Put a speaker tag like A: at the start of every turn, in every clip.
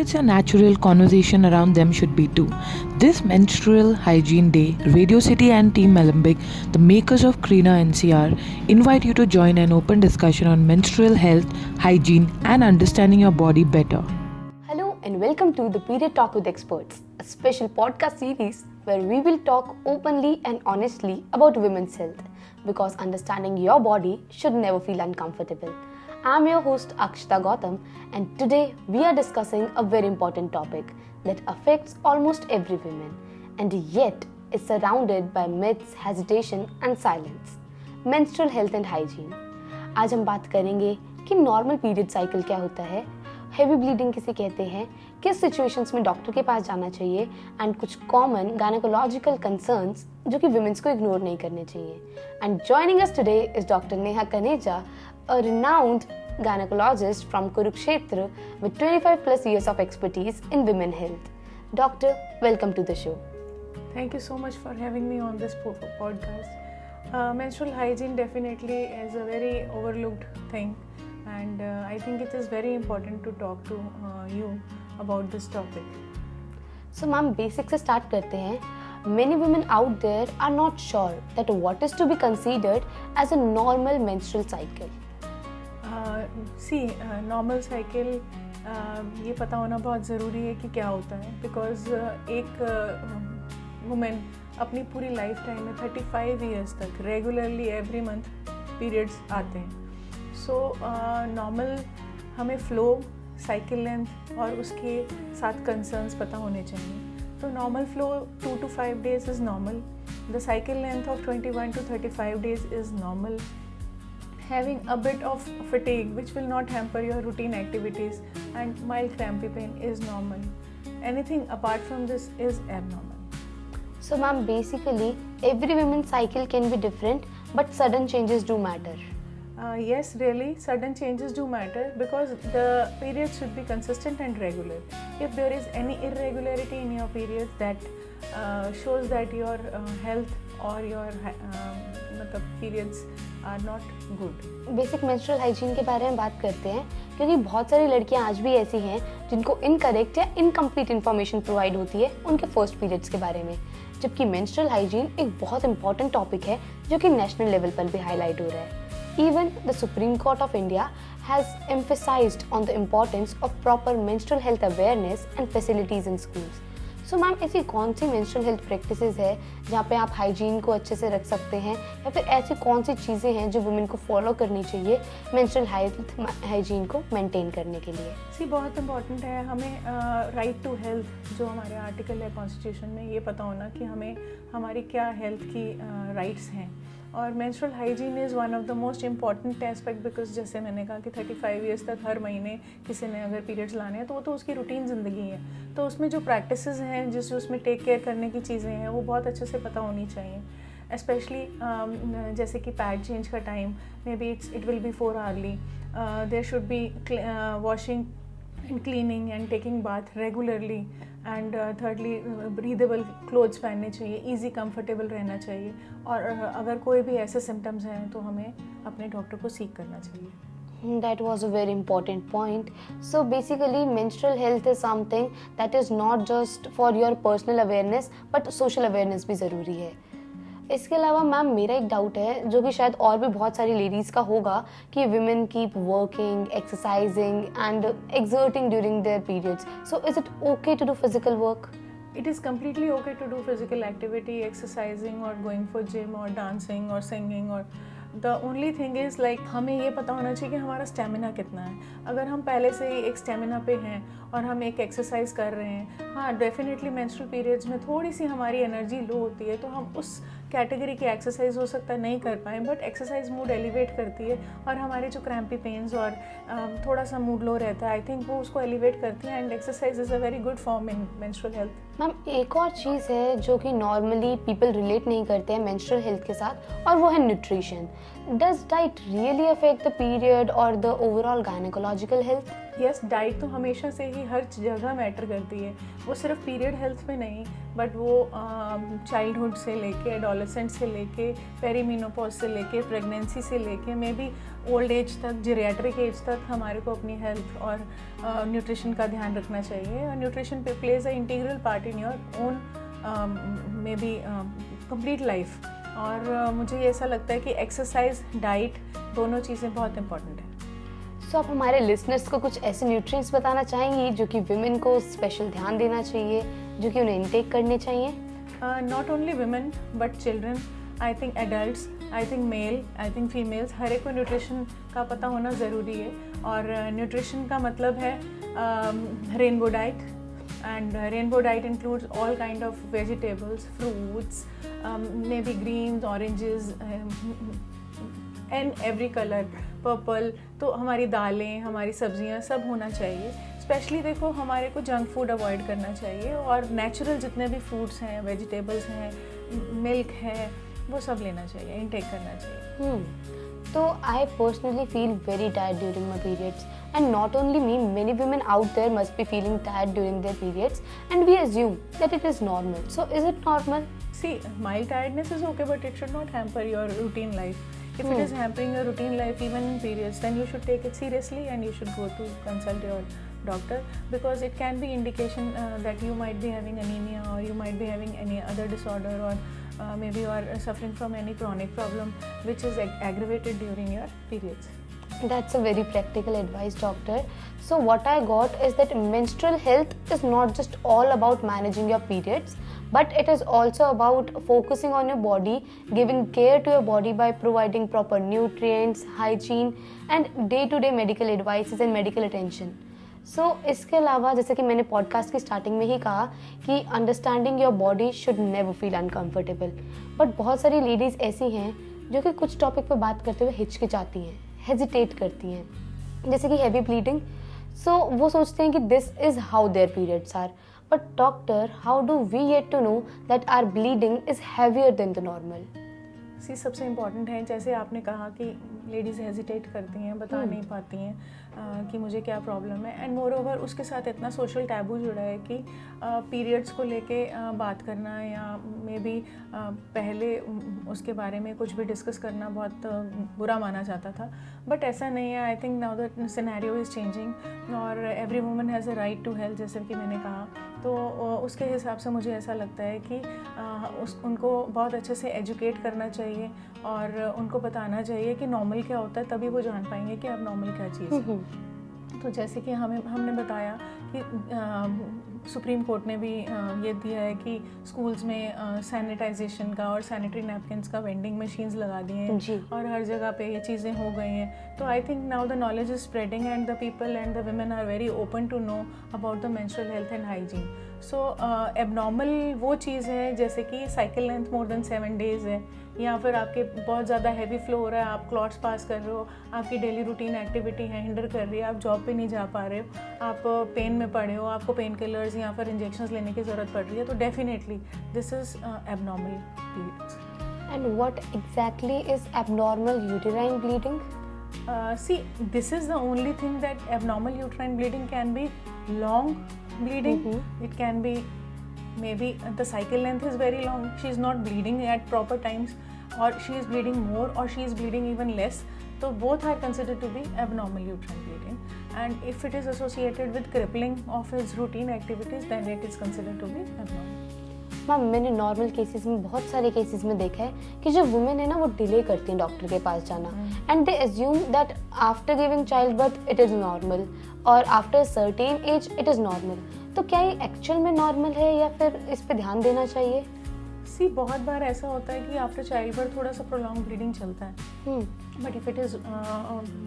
A: it's a natural conversation around them should be too. This Menstrual Hygiene Day, Radio City and Team Alembic, the makers of Krina NCR, invite you to join an open discussion on menstrual health, hygiene, and understanding your body better.
B: Hello and welcome to the Period Talk with Experts, a special podcast series where we will talk openly and honestly about women's health because understanding your body should never feel uncomfortable. I'm your host Akshita Gautam, and today we are discussing a very important topic that affects almost every woman and yet is surrounded by myths, hesitation and silence. Menstrual health and hygiene. आज हम बात करेंगे कि normal period cycle क्या होता है, heavy bleeding किसे कहते हैं, किस सिचुएशंस में डॉक्टर के पास जाना चाहिए एंड कुछ कॉमन गायनेकोलॉजिकल कंसर्न्स जो कि विमेंस को इग्नोर नहीं करने चाहिए. And joining us today is doctor Neha Kaneja, a renowned gynecologist from Kurukshetra with 25 plus years of expertise in women health. Doctor, welcome to the show.
C: Thank you so much for having me on this podcast. Menstrual hygiene definitely is a very overlooked thing, and I think it is very important to talk to you about this topic.
B: So ma'am, basic से start करते हैं. Many women out there are not sure that what is to be considered as a normal menstrual cycle.
C: Normal cycle ये पता होना बहुत ज़रूरी है कि क्या होता है, बिकॉज एक वुमेन अपनी पूरी लाइफ टाइम में 35 इयर्स तक रेगुलरली एवरी मंथ पीरियड्स आते हैं. सो नॉर्मल हमें फ्लो, साइकिल लेंथ और उसके साथ कंसर्न्स पता होने चाहिए. तो normal flow 2 to 5 days is normal. The cycle length of 21 to 35 days is normal. Having a bit of fatigue which will not hamper your routine activities and mild crampy pain is normal. Anything apart from this is abnormal.
B: So ma'am, basically every woman's cycle can be different but sudden changes do matter.
C: Yes, really, sudden changes do matter because the periods should be consistent and regular. If there is any irregularity in your periods, that shows that your health or your periods are not good.
B: Basic menstrual hygiene के बारे में बात करते हैं क्योंकि बहुत सारी लड़कियां आज भी ऐसी हैं जिनको इनकरेक्ट या इनकम्प्लीट इन्फॉर्मेशन प्रोवाइड होती है उनके फर्स्ट पीरियड्स के बारे में, जबकि मेंस्ट्रुअल हाइजीन एक बहुत इंपॉर्टेंट टॉपिक है जो कि नेशनल लेवल पर भी हाईलाइट हो रहा है. Even the Supreme Court of India has emphasized on the importance of proper menstrual health awareness and facilities in schools. So ma'am, ऐसी कौन सी menstrual health practices है जहाँ पे आप हाइजीन को अच्छे से रख सकते हैं, या फिर ऐसी कौन सी चीज़ें हैं जो वुमेन को फॉलो करनी चाहिए menstrual health हाइजीन को मेंटेन करने के लिए?
C: बहुत इम्पॉर्टेंट है हमें राइट टू हेल्थ, जो हमारे आर्टिकल है कॉन्स्टिट्यूशन में, ये पता होना कि हमें हमारी क्या हेल्थ की राइट्स हैं. और menstrual hygiene is one of the most important aspect because जैसे मैंने कहा कि 35 इयर्स तक हर महीने किसी ने अगर पीरियड्स लाने हैं तो वो तो उसकी रूटीन ज़िंदगी है. तो उसमें जो प्रैक्टिसेस हैं, जिस उसमें टेक केयर करने की चीज़ें हैं, वो बहुत अच्छे से पता होनी चाहिए. स्पेशली जैसे कि पैड चेंज का time may be it will be 4 hourly. There should be washing and cleaning and taking bath regularly, and thirdly breathable clothes पहनने चाहिए, easy comfortable रहना चाहिए. और अगर कोई भी ऐसे symptoms हैं तो हमें अपने डॉक्टर को सीक करना चाहिए.
B: That was a very important point. So basically menstrual health is something that is not just for your personal awareness but social awareness भी ज़रूरी है. इसके अलावा मैम, मेरा एक डाउट है जो कि शायद और भी बहुत सारी लेडीज़ का होगा कि women keep working, exercising and exerting during their periods. So is it okay to do physical work?
C: It is completely okay to do physical activity, exercising or going for gym or dancing or singing, or the only thing is like हमें ये पता होना चाहिए कि हमारा stamina कितना है. अगर हम पहले से ही एक स्टेमिना पे हैं और हम एक एक्सरसाइज कर रहे हैं, हाँ डेफिनेटली मेंस्ट्रुअल पीरियड्स में थोड़ी सी हमारी एनर्जी लो होती है तो हम उस कैटेगरी की एक्सरसाइज हो सकता है नहीं कर पाएँ, बट एक्सरसाइज मूड एलिवेट करती है और हमारे जो क्रैम्पी पेन्स और थोड़ा सा मूड लो रहता है, आई थिंक वो उसको एलिवेट करती है. And exercise is a very good form in menstrual health.
B: Ma'am, एक और चीज़ है जो कि नॉर्मली पीपल रिलेट नहीं करते हैं मेंस्ट्रुअल हेल्थ के साथ, और वो है nutrition. Does diet really affect the period और the overall gynecological health?
C: Yes, diet तो हमेशा से ही हर जगह मैटर करती है, वो सिर्फ पीरियड हेल्थ में नहीं, बट वो चाइल्डहुड से लेके एडोलेसेंट से लेके पेरीमेनोपॉज से लेके प्रेगनेंसी से लेके मे बी ओल्ड एज तक, जेरियाट्रिक एज तक हमारे को अपनी हेल्थ और न्यूट्रिशन का ध्यान रखना चाहिए। और nutrition plays a integral part in your own may be complete life. और मुझे ऐसा लगता है कि एक्सरसाइज, डाइट, दोनों चीज़ें बहुत इंपॉर्टेंट है।
B: सो आप हमारे लिसनर्स को कुछ ऐसे न्यूट्रिएंट्स बताना चाहेंगी जो कि विमेन को स्पेशल ध्यान देना चाहिए, जो कि उन्हें इनटेक करने चाहिए?
C: Not only women but children, I think adults, I think male, I think females, हर एक को न्यूट्रिशन का पता होना ज़रूरी है। और न्यूट्रिशन का मतलब है rainbow diet, and rainbow diet includes all kind of vegetables, fruits, maybe greens, oranges, and every color, purple। तो हमारी दालें, हमारी सब्जियां सब होना चाहिए। स्पेशली देखो, हमारे को जंक फूड अवॉइड करना चाहिए और नेचुरल जितने भी फ्रूट्स हैं, वेजिटेबल्स हैं, मिल्क है, वो सब लेना चाहिए, इनटेक करना चाहिए।
B: So I personally feel very tired during my periods, and not only me, many women out there must be feeling tired during their periods, and we assume that it is normal. So is it normal?
C: See, mild tiredness is okay, but it should not hamper your routine life. If it is hampering your routine life even in periods, then you should take it seriously and you should go to consult your doctor, because it can be indication that you might be having anemia, or you might be having any other disorder, or maybe you are suffering from any chronic problem which is aggravated during your periods.
B: That's a very practical advice, doctor. So what I got is that menstrual health is not just all about managing your periods, but it is also about focusing on your body, giving care to your body by providing proper nutrients, hygiene, and day-to-day medical advices and medical attention. इसके अलावा, जैसे कि मैंने podcast की starting में ही कहा कि understanding your body should never feel uncomfortable, but बहुत सारी लेडीज़ ऐसी हैं जो कि कुछ टॉपिक पर बात करते हुए हिचकिचाती हैं, हेजिटेट करती हैं, जैसे कि हैवी ब्लीडिंग। वो सोचते हैं कि this is how their periods are, but doctor, how do we get to know that our bleeding is heavier than the normal?
C: सबसे इम्पॉर्टेंट है, जैसे आपने कहा कि लेडीज़ हेजिटेट करती हैं, बता नहीं पाती हैं कि मुझे क्या प्रॉब्लम है, एंड मोर ओवर उसके साथ इतना सोशल टैबू जुड़ा है कि पीरियड्स को लेके बात करना या मे बी पहले उसके बारे में कुछ भी डिस्कस करना बहुत बुरा माना जाता था, बट ऐसा नहीं है। I think now the scenario is changing और every woman has a right to health, जैसे कि मैंने कहा। तो उसके हिसाब से मुझे ऐसा लगता है कि उनको बहुत अच्छे से एजुकेट करना चाहिए और उनको बताना चाहिए कि नॉर्मल क्या होता है, तभी वो जान पाएंगे कि अब नॉर्मल क्या चीज़ है। तो जैसे कि हमने बताया कि सुप्रीम कोर्ट ने भी ये दिया है कि स्कूल्स में सैनिटाइजेशन का और सैनिटरी नैपकिन्स का वेंडिंग मशीन्स लगा दिए हैं और हर जगह पे ये चीज़ें हो गई हैं। तो I think now the knowledge is spreading and the people and the women are very open to know about the menstrual health and hygiene. So abnormal वो चीज़ है जैसे कि cycle length more than 7 days है, या फिर आपके बहुत ज़्यादा हैवी फ्लो हो रहा है, आप क्लॉट्स पास कर रहे हो, आपकी डेली रूटीन एक्टिविटी है हिंडर कर रही है, आप जॉब पे नहीं जा पा रहे हो, आप पेन में पड़े हो, आपको पेन किलर्स या फिर इंजेक्शंस लेने की ज़रूरत पड़ रही है, तो definitely this is abnormal periods.
B: And what exactly is abnormal uterine bleeding?
C: See, this is the only thing that abnormal uterine bleeding can be long bleeding. It can be maybe the cycle length is very long, she is not bleeding at proper times, or she is bleeding more, or she is bleeding even less. So both are considered to be abnormal uterine bleeding, and if it is associated with crippling of his routine activities, then it is considered to be abnormal.
B: Ma'am, मैंने normal cases में, बहुत सारे cases में देखा है कि जो women है ना, वो डिले करती हैं डॉक्टर के पास जाना, and they assume that after giving child birth it is normal और after certain age it is normal. तो क्या ये एक्चुअल में नॉर्मल है या फिर इस पे ध्यान देना चाहिए?
C: सी, बहुत बार ऐसा होता है कि आफ्टर चाइल्ड बर्थ थोड़ा सा प्रोलॉन्ग ब्लीडिंग चलता है, but if it is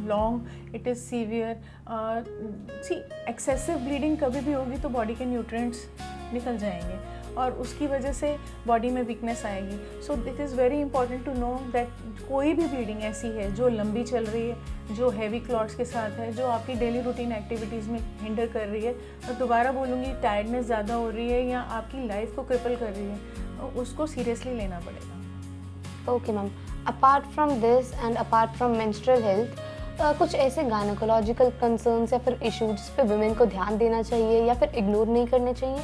C: long, it is severe, see excessive bleeding कभी भी होगी तो बॉडी के न्यूट्रिएंट्स निकल जाएंगे और उसकी वजह से बॉडी में वीकनेस आएगी। So it is very important to know that कोई भी ब्लीडिंग ऐसी है जो लंबी चल रही है, जो हैवी क्लॉट्स के साथ है, जो आपकी डेली रूटीन एक्टिविटीज़ में हिंडर कर रही है, और दोबारा बोलूँगी टायर्डनेस ज़्यादा हो रही है या आपकी लाइफ को क्रिपल कर रही है, उसको सीरियसली लेना पड़ेगा।
B: Okay, ma'am. Apart from this and apart from menstrual health, कुछ ऐसे गायनोकोलॉजिकल कंसर्न्स या फिर इश्यूज जिस पे वुमेन को ध्यान देना चाहिए या फिर इग्नोर नहीं करने चाहिए?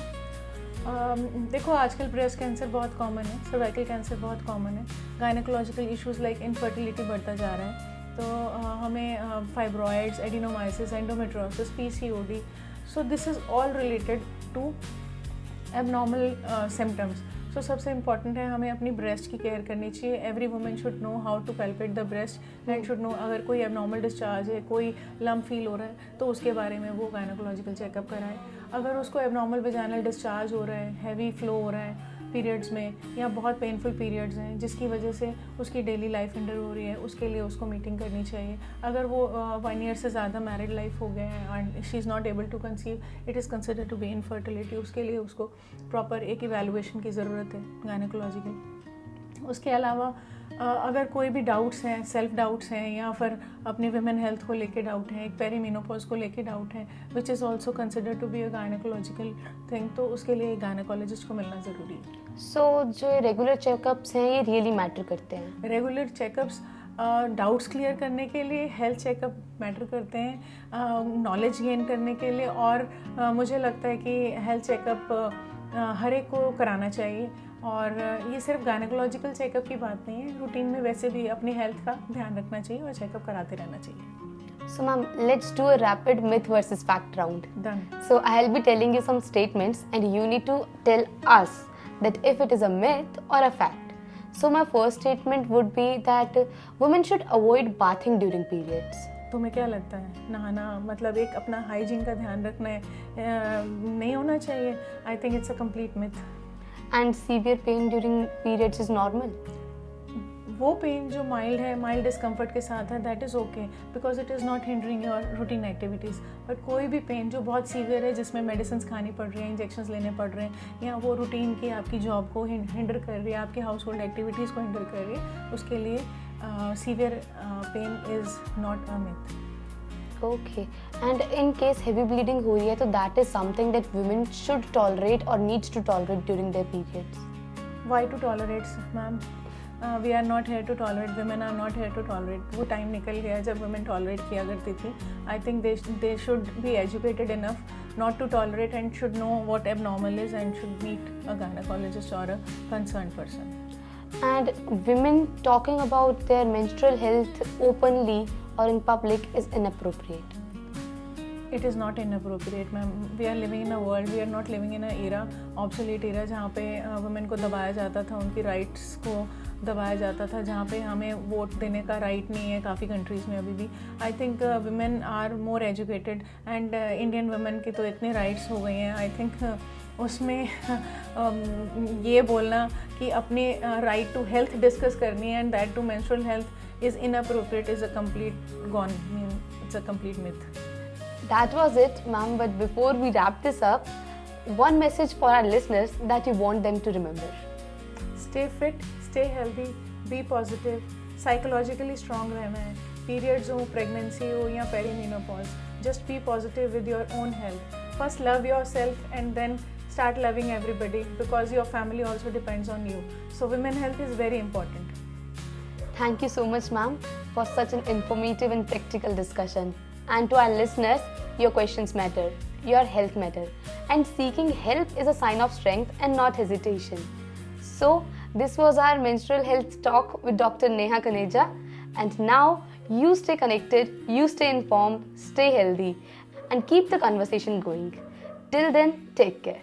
C: देखो आजकल ब्रेस्ट कैंसर बहुत कॉमन है, सर्वाइकल कैंसर बहुत कॉमन है, गायनोकोलॉजिकल इश्यूज लाइक इनफर्टिलिटी बढ़ता जा रहा है, तो हमें fibroids, adenomyosis, endometriosis, PCOD, so this is all related to abnormal symptoms. So सबसे इम्पॉर्टेंट है हमें अपनी ब्रेस्ट की केयर करनी चाहिए। Every women should know how to palpate the breast and should know अगर कोई एबनॉर्मल डिस्चार्ज है, कोई लम्प फील हो रहा है तो उसके बारे में वो गायनोकोलॉजिकल चेकअप कराए। अगर उसको एबनॉर्मल वेजाइनल डिस्चार्ज हो रहा है, हैवी फ्लो हो रहा है पीरियड्स में या बहुत पेनफुल पीरियड्स हैं जिसकी वजह से उसकी डेली लाइफ हिंडर हो रही है, उसके लिए उसको मीटिंग करनी चाहिए। अगर वो 1 ईयर से ज़्यादा मैरिड लाइफ हो गए हैं and she is not able to conceive, it is considered to be infertility, उसके लिए उसको प्रॉपर एक इवैल्यूएशन की ज़रूरत है गायनोकोलॉजिकल। उसके अलावा अगर कोई भी डाउट्स हैं, सेल्फ डाउट्स हैं या फिर अपनी वुमेन हेल्थ को लेके डाउट है, एक पेरीमेनोपॉज को लेके डाउट है which is also considered to be a gynaecological thing, तो उसके लिए एक गायनोकोलॉजिस्ट को मिलना ज़रूरी है।
B: सो जो रेगुलर चेकअप्स हैं ये रियली मैटर करते हैं?
C: रेगुलर चेकअप्स डाउट्स क्लियर करने के लिए, हेल्थ चेकअप मैटर करते हैं नॉलेज गेन करने के लिए, और मुझे लगता है कि हेल्थ चेकअप हर एक को कराना चाहिए। और ये सिर्फ गायनोकोलॉजिकल चेकअप की बात नहीं है, रूटीन में वैसे भी अपनी हेल्थ का ध्यान रखना चाहिए और चेकअप कराते रहना चाहिए।
B: So ma'am, let's do a rapid myth versus fact round.
C: Done.
B: So I'll be telling you some statements and you need to tell us that if it is a myth or a fact. So my first statement would be that women should avoid bathing during periods.
C: तुम्हें क्या लगता है, नहाना मतलब एक अपना hygiene का ध्यान रखना है, नहीं होना चाहिए? I think it's a complete myth.
B: And severe pain during periods is normal.
C: वो पेन जो माइल्ड है, माइल्ड डिस्कम्फर्ट के साथ है, that is okay because it is not hindering your routine activities. But कोई भी पेन जो बहुत सीवियर है, जिसमें मेडिसिन खानी पड़ रही है, इंजेक्शंस लेने पड़ रहे हैं, या वो रूटीन की आपकी जॉब को हिंडर कर रही है, आपकी हाउस होल्ड एक्टिविटीज़ को हिंडर कर रही है, उसके लिए severe pain is not a myth.
B: Okay. And in case heavy bleeding हो रही है तो that is something that women should tolerate or needs to tolerate during their periods.
C: Why to tolerate, ma'am? We are not here to tolerate. Women are not here to tolerate. वो time निकल गया जब women tolerate किया करती थी. I think they should be educated enough not to tolerate and should know what abnormal is and should meet a gynecologist or a concerned person.
B: And women talking about their menstrual health openly or in public is inappropriate.
C: It is not inappropriate, ma'am. We are living in a world, we are not living in a era, obsolete era, जहाँ पे women को दबाया जाता था, उनकी rights को दबाया जाता था, जहाँ पे हमें वोट देने का राइट नहीं है काफ़ी कंट्रीज़ में अभी भी। I think women are more educated and Indian women की तो इतने राइट्स हो गए हैं। आई थिंक उसमें ये बोलना कि अपने राइट टू हेल्थ डिस्कस करनी है and that too menstrual health is inappropriate is a complete gone. I mean, it's a complete myth.
B: That was it, ma'am. But before we wrap this up, one message for our listeners that you want them to remember.
C: Stay fit, stay healthy, be positive, psychologically strong रहना है. Periods हो, pregnancy हो या perimenopause, just be positive with your own health. First love yourself and then start loving everybody because your family also depends on you. So women health is very important.
B: Thank you so much, ma'am, for such an informative and practical discussion. And to our listeners, your questions matter, your health matter, and seeking help is a sign of strength and not hesitation. So, this was our menstrual health talk with Dr. Neha Kaneja. And now, you stay connected, you stay informed, stay healthy, and keep the conversation going. Till then, take care.